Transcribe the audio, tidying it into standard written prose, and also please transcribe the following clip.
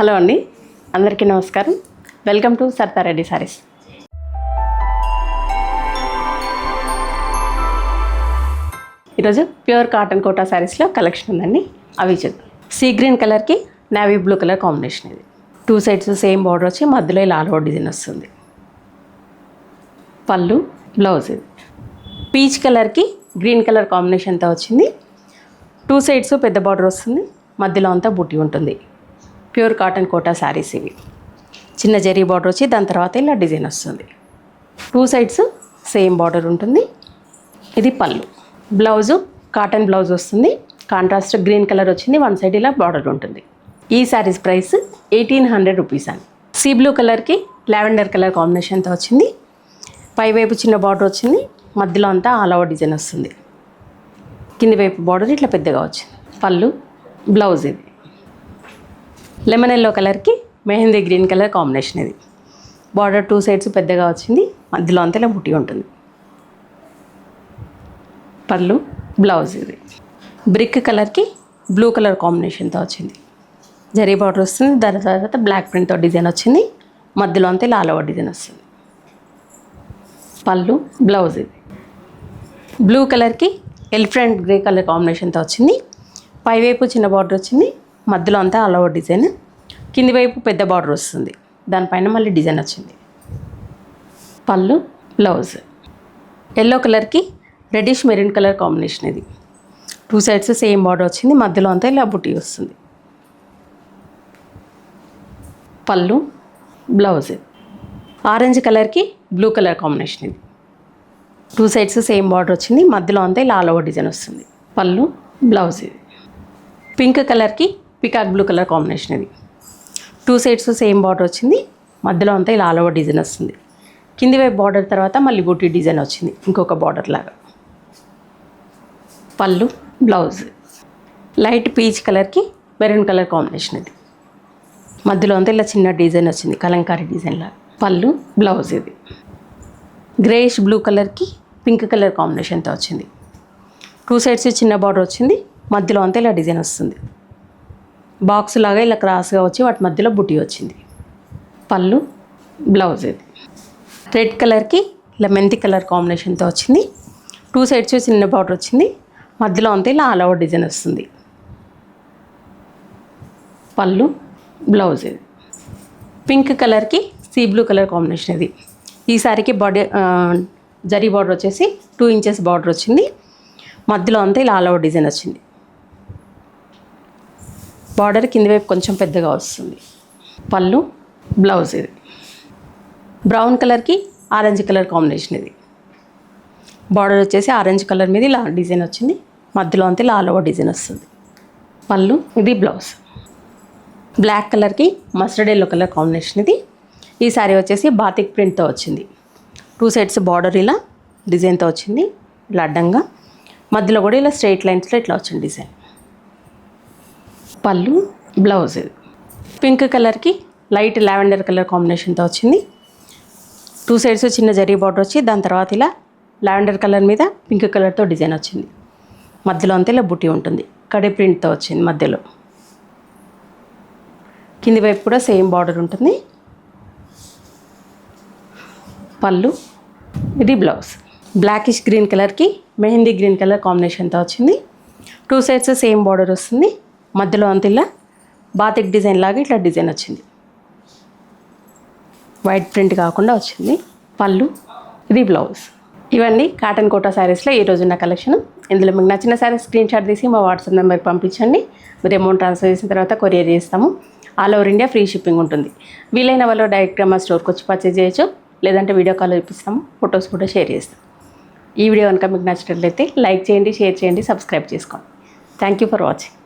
Hello అండి, అందరికీ నమస్కారం. Welcome to Saritha Reddy sarees. ఈరోజు ప్యూర్ కాటన్ కోటా శారీస్లో కలెక్షన్ ఉందండి. అవి చూద్దాం. సీ గ్రీన్ కలర్కి నేవీ బ్లూ కలర్ కాంబినేషన్. ఇది 2 సైడ్స్ సేమ్ బార్డర్ వచ్చి మధ్యలో ఇలా ఆల్ ఓవర్ డిజైన్ వస్తుంది. పళ్ళు, బ్లౌజ్. ఇది పీచ్ కలర్కి గ్రీన్ కలర్ కాంబినేషన్తో వచ్చింది. 2 సైడ్స్ పెద్ద బార్డర్ వస్తుంది, మధ్యలో అంతా బుట్టి ఉంటుంది. ప్యూర్ కాటన్ కోటా శారీస్ ఇవి. చిన్న జరీ బార్డర్ వచ్చి దాని తర్వాత ఇలా డిజైన్ వస్తుంది. 2 సైడ్స్ సేమ్ బార్డర్ ఉంటుంది. ఇది పళ్ళు. బ్లౌజు కాటన్ బ్లౌజ్ వస్తుంది. కాంట్రాస్ట్ గ్రీన్ కలర్ వచ్చింది, 1 సైడ్ ఇలా బార్డర్ ఉంటుంది. ఈ శారీస్ ప్రైస్ 1800 రూపీస్ అండి. సీ బ్లూ కలర్కి లావెండర్ కలర్ కాంబినేషన్తో వచ్చింది. పైవైపు చిన్న బార్డర్ వచ్చింది, మధ్యలో అంతా ఆల్ ఓవర్ డిజైన్ వస్తుంది. కింది వైపు బార్డర్ ఇట్లా పెద్దగా వచ్చింది. పళ్ళు, బ్లౌజ్. ఇది లెమన్ ఎల్లో కలర్కి మెహందీ గ్రీన్ కలర్ కాంబినేషన్. ఇది బార్డర్ 2 సైడ్స్ పెద్దగా వచ్చింది, మధ్యలో అంతా ఇలా బుట్టి ఉంటుంది. పళ్ళు, బ్లౌజ్. ఇది బ్రిక్ కలర్కి బ్లూ కలర్ కాంబినేషన్తో వచ్చింది. జరీ బార్డర్ వస్తుంది, దాని తర్వాత బ్లాక్ ప్రింట్తో డిజైన్ వచ్చింది, మధ్యలో అంతా ఇలా ఆల్ ఓవర్ డిజైన్ వస్తుంది. పళ్ళు, బ్లౌజ్. ఇది బ్లూ కలర్కి ఎలిఫెంట్ గ్రే కలర్ కాంబినేషన్తో వచ్చింది. పైవైపు చిన్న బార్డర్ వచ్చింది, మధ్యలో అంతా ఆల్ ఓవర్ డిజైన్. కింది వైపు పెద్ద బార్డర్ వస్తుంది, దానిపైన మళ్ళీ డిజైన్ వచ్చింది. పళ్ళు, బ్లౌజ్. ఎల్లో కలర్కి రెడ్డిష్ మెరూన్ కలర్ కాంబినేషన్. ఇది 2 సైడ్స్ సేమ్ బార్డర్ వచ్చింది, మధ్యలో అంతా ఇలా బుట్టి వస్తుంది. పళ్ళు, బ్లౌజ్. ఆరెంజ్ కలర్కి బ్లూ కలర్ కాంబినేషన్. ఇది 2 సైడ్స్ సేమ్ బార్డర్ వచ్చింది, మధ్యలో అంతా ఇలా ఆల్ ఓవర్ డిజైన్ వస్తుంది. పళ్ళు, బ్లౌజ్. ఇది పింక్ కలర్కి పికాక్ బ్లూ కలర్ కాంబినేషన్. ఇది 2 సైడ్స్ సేమ్ బార్డర్ వచ్చింది, మధ్యలో అంతా ఇలా ఆల్ ఓవర్ డిజైన్ వస్తుంది. కింది వైపు బార్డర్ తర్వాత మళ్ళీ బూటీ డిజైన్ వచ్చింది, ఇంకొక బార్డర్ లాగా. పళ్ళు, బ్లౌజ్. లైట్ పీచ్ కలర్కి మెరూన్ కలర్ కాంబినేషన్. ఇది మధ్యలో అంతా ఇలా చిన్న డిజైన్ వచ్చింది, కలంకారీ డిజైన్ లాగా. పళ్ళు, బ్లౌజ్. ఇది గ్రేష్ బ్లూ కలర్కి పింక్ కలర్ కాంబినేషన్తో వచ్చింది. 2 సైడ్స్ చిన్న బార్డర్ వచ్చింది, మధ్యలో అంతా ఇలా డిజైన్ వస్తుంది. బాక్స్ లాగా ఇలా క్రాస్గా వచ్చి వాటి మధ్యలో బుట్టి వచ్చింది. పళ్ళు, బ్లౌజ్. ఇది రెడ్ కలర్కి ఇలా మెంతి కలర్ కాంబినేషన్తో వచ్చింది. 2 సైడ్స్ చిన్న బార్డర్ వచ్చింది, మధ్యలో అంతా ఇలా ఆల్ ఓవర్ డిజైన్ వస్తుంది. పళ్ళు, బ్లౌజ్. ఇది పింక్ కలర్కి సీ బ్లూ కలర్ కాంబినేషన్. ఇది ఈ సారీకి జరీ బార్డర్ వచ్చేసి 2 ఇంచెస్ బార్డర్ వచ్చింది, మధ్యలో అంతా ఇలా ఆల్ ఓవర్ డిజైన్ వచ్చింది. బార్డర్ కింది వైపు కొంచెం పెద్దగా వస్తుంది. పళ్ళు, బ్లౌజ్. ఇది బ్రౌన్ కలర్కి ఆరెంజ్ కలర్ కాంబినేషన్. ఇది బార్డర్ వచ్చేసి ఆరెంజ్ కలర్ మీద ఇలా డిజైన్ వచ్చింది, మధ్యలో అంతా ఇలా ఆల్ ఓవర్ డిజైన్ వస్తుంది. పళ్ళు, ఇది బ్లౌజ్. బ్లాక్ కలర్కి మస్టర్డ్ ఎల్లో కలర్ కాంబినేషన్. ఇది ఈ సారీ వచ్చేసి బాతిక్ ప్రింట్తో వచ్చింది. 2 సైడ్స్ బార్డర్ ఇలా డిజైన్తో వచ్చింది, ఇలా అడ్డంగా, మధ్యలో కూడా ఇలా స్ట్రైట్ లైన్స్లో ఇట్లా వచ్చింది డిజైన్. పళ్ళు, బ్లౌజ్. పింక్ కలర్కి లైట్ లావెండర్ కలర్ కాంబినేషన్తో వచ్చింది. 2 సైడ్స్ చిన్న జరీ బార్డర్ వచ్చి దాని తర్వాత ఇలా లావెండర్ కలర్ మీద పింక్ కలర్తో డిజైన్ వచ్చింది, మధ్యలో అంతా ఇలా బుట్టి ఉంటుంది, కడి ప్రింట్తో వచ్చింది మధ్యలో. కింది వైపు కూడా సేమ్ బార్డర్ ఉంటుంది. పళ్ళు, ఇది బ్లౌజ్. బ్లాకిష్ గ్రీన్ కలర్కి మెహందీ గ్రీన్ కలర్ కాంబినేషన్తో వచ్చింది. 2 సైడ్స్ సేమ్ బార్డర్ వస్తుంది, మధ్యలో అంత ఇలా బాతిక్ డిజైన్ లాగా ఇట్లా డిజైన్ వచ్చింది, వైట్ ప్రింట్ కాకుండా వచ్చింది. పళ్ళు, ఇది బ్లౌజ్. ఇవన్నీ కాటన్ కోటా శారీస్లో ఈరోజు ఉన్న కలెక్షన్. ఇందులో మీకు నచ్చిన శారీస్ స్క్రీన్ షాట్ తీసి మా వాట్సాప్ నెంబర్కి పంపించండి. మీరు అమౌంట్ ట్రాన్స్ఫర్ చేసిన తర్వాత కొరియర్ చేస్తాము. All over India free shipping ఉంటుంది. వీలైన వాళ్ళు డైరెక్ట్గా మా స్టోర్కి వచ్చి పర్చేజ్ చేయొచ్చు, లేదంటే వీడియో కాల్ చూపిస్తాము, ఫొటోస్ కూడా షేర్ చేస్తాం. ఈ వీడియో కనుక మీకు నచ్చినట్లయితే లైక్ చేయండి, షేర్ చేయండి, సబ్స్క్రైబ్ చేసుకోండి. Thank you for watching.